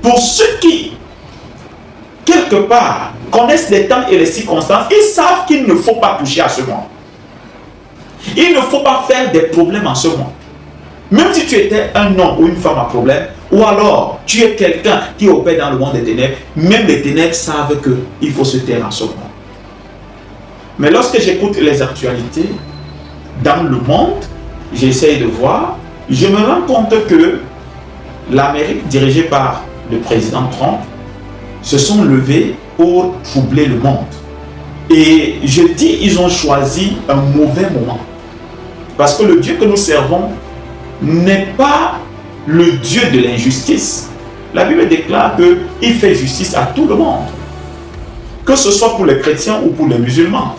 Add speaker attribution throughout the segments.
Speaker 1: Pour ceux qui, quelque part, connaissent les temps et les circonstances, ils savent qu'il ne faut pas toucher à ce mois. Il ne faut pas faire des problèmes en ce mois. Même si tu étais un homme ou une femme à problème, ou alors tu es quelqu'un qui opère dans le monde des ténèbres, même les ténèbres savent qu'il faut se taire en ce mois. Mais lorsque j'écoute les actualités dans le monde, j'essaye de voir, je me rends compte que l'Amérique, dirigée par le président Trump, se sont levés pour troubler le monde. Et je dis, ils ont choisi un mauvais moment. Parce que le Dieu que nous servons n'est pas le Dieu de l'injustice. La Bible déclare qu'il fait justice à tout le monde. Que ce soit pour les chrétiens ou pour les musulmans.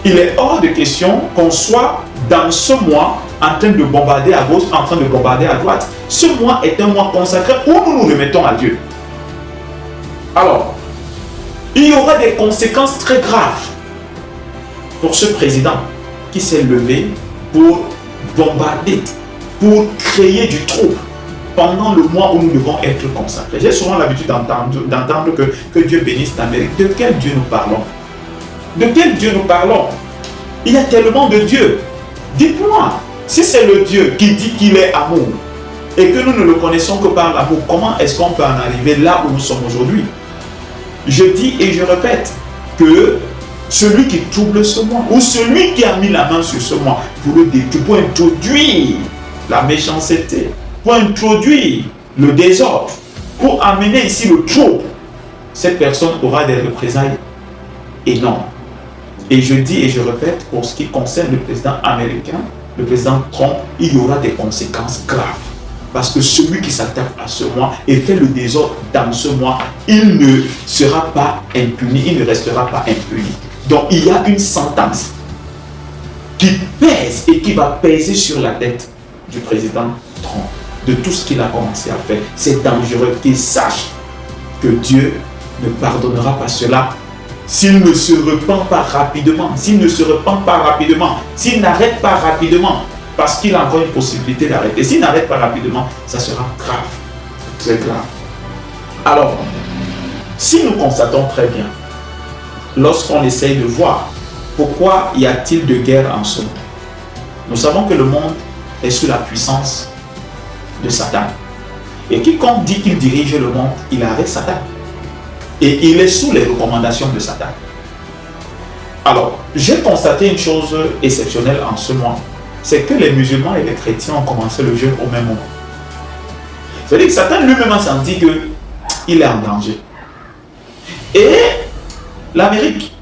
Speaker 1: Il est hors de question qu'on soit dans ce mois en train de bombarder à gauche, en train de bombarder à droite. Ce mois est un mois consacré où nous nous remettons à Dieu. Alors, il y aura des conséquences très graves pour ce président qui s'est levé pour bombarder, pour créer du trouble pendant le mois où nous devons être consacrés. J'ai souvent l'habitude d'entendre que Dieu bénisse l'Amérique. De quel Dieu nous parlons? De quel Dieu nous parlons? Il y a tellement de dieux. Dites-moi, si c'est le Dieu qui dit qu'il est amour et que nous ne le connaissons que par l'amour, comment est-ce qu'on peut en arriver là où nous sommes aujourd'hui? Je dis et je répète que celui qui trouble ce mois, ou celui qui a mis la main sur ce mois pour le détruire, pour introduire la méchanceté, pour introduire le désordre, pour amener ici le trouble, cette personne aura des représailles énormes. Et je dis et je répète, pour ce qui concerne le président américain, le président Trump, il y aura des conséquences graves. Parce que celui qui s'attaque à ce mois et fait le désordre dans ce mois, il ne sera pas impuni, il ne restera pas impuni. Donc il y a une sentence qui pèse et qui va peser sur la tête du président Trump, de tout ce qu'il a commencé à faire. C'est dangereux qu'il sache que Dieu ne pardonnera pas cela s'il ne se repent pas rapidement, s'il ne se repent pas rapidement, s'il n'arrête pas rapidement. Parce qu'il a encore une possibilité d'arrêter. S'il n'arrête pas rapidement, ça sera grave, très grave. Alors, si nous constatons très bien, lorsqu'on essaye de voir pourquoi y a-t-il de guerre en ce moment, nous savons que le monde est sous la puissance de Satan. Et quiconque dit qu'il dirige le monde, il arrête Satan. Et il est sous les recommandations de Satan. Alors, j'ai constaté une chose exceptionnelle en ce mois. C'est que les musulmans et les chrétiens ont commencé le jeûne au même moment. C'est-à-dire que Satan lui-même a senti qu'il est en danger. Et l'Amérique,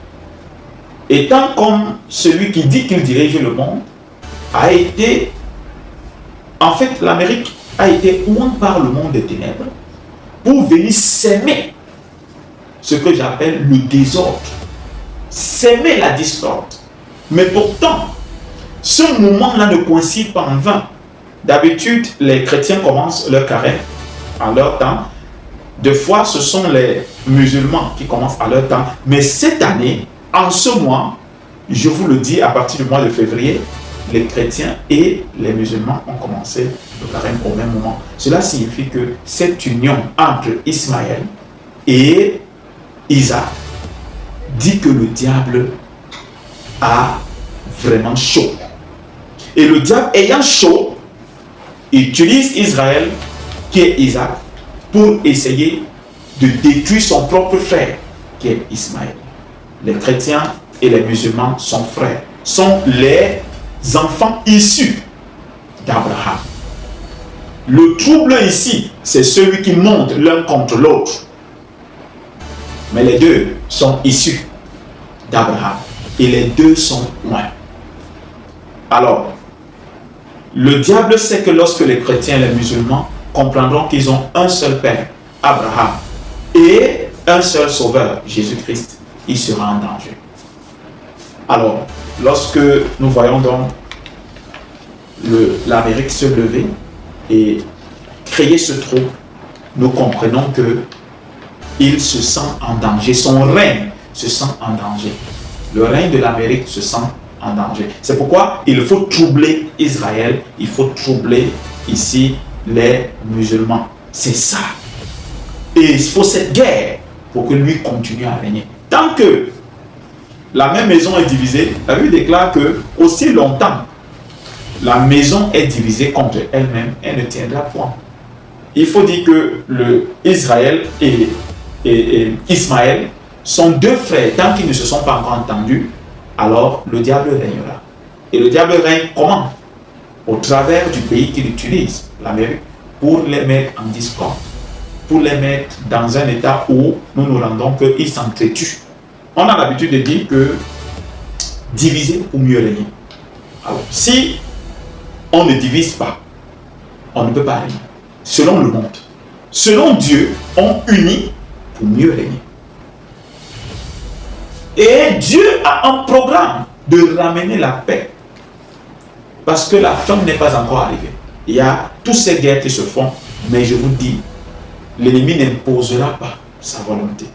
Speaker 1: étant comme celui qui dit qu'il dirige le monde, a été... En fait, l'Amérique a été oint par le monde des ténèbres pour venir s'aimer ce que j'appelle le désordre. S'aimer la discorde. Mais pourtant, ce moment-là ne coïncide pas en vain. D'habitude, les chrétiens commencent leur carême à leur temps. Des fois, ce sont les musulmans qui commencent à leur temps. Mais cette année, en ce mois, je vous le dis, à partir du mois de février, les chrétiens et les musulmans ont commencé le carême au même moment. Cela signifie que cette union entre Ismaël et Isaac dit que le diable a vraiment chaud. Et le diable ayant chaud, utilise Israël, qui est Isaac, pour essayer de détruire son propre frère, qui est Ismaël. Les chrétiens et les musulmans sont frères, sont les enfants issus d'Abraham. Le trouble ici, c'est celui qui monte l'un contre l'autre. Mais les deux sont issus d'Abraham. Et les deux sont loin. Alors, le diable sait que lorsque les chrétiens et les musulmans comprendront qu'ils ont un seul Père, Abraham, et un seul Sauveur, Jésus-Christ, il sera en danger. Alors, lorsque nous voyons donc l'Amérique se lever et créer ce trouble, nous comprenons que il se sent en danger. Son règne se sent en danger. Le règne de l'Amérique se sent en danger. C'est pourquoi il faut troubler Israël, il faut troubler ici les musulmans. C'est ça Et il faut cette guerre pour que lui continue à régner. Tant que la même maison est divisée, la Bible déclare que aussi longtemps la maison est divisée contre elle-même, elle ne tiendra point. Il faut dire que Israël et Ismaël sont deux frères. Tant qu'ils ne se sont pas encore entendus, alors le diable régnera. Et le diable règne comment? Au travers du pays qu'il utilise, l'Amérique, pour les mettre en discorde, pour les mettre dans un état où nous nous rendons qu'ils s'entretuent. On a l'habitude de dire que diviser pour mieux régner. Alors, si on ne divise pas, on ne peut pas régner. Selon le monde. Selon Dieu, on unit pour mieux régner. Et Dieu a un programme de ramener la paix. Parce que la fin n'est pas encore arrivée. Il y a toutes ces guerres qui se font, mais je vous dis, l'ennemi n'imposera pas sa volonté.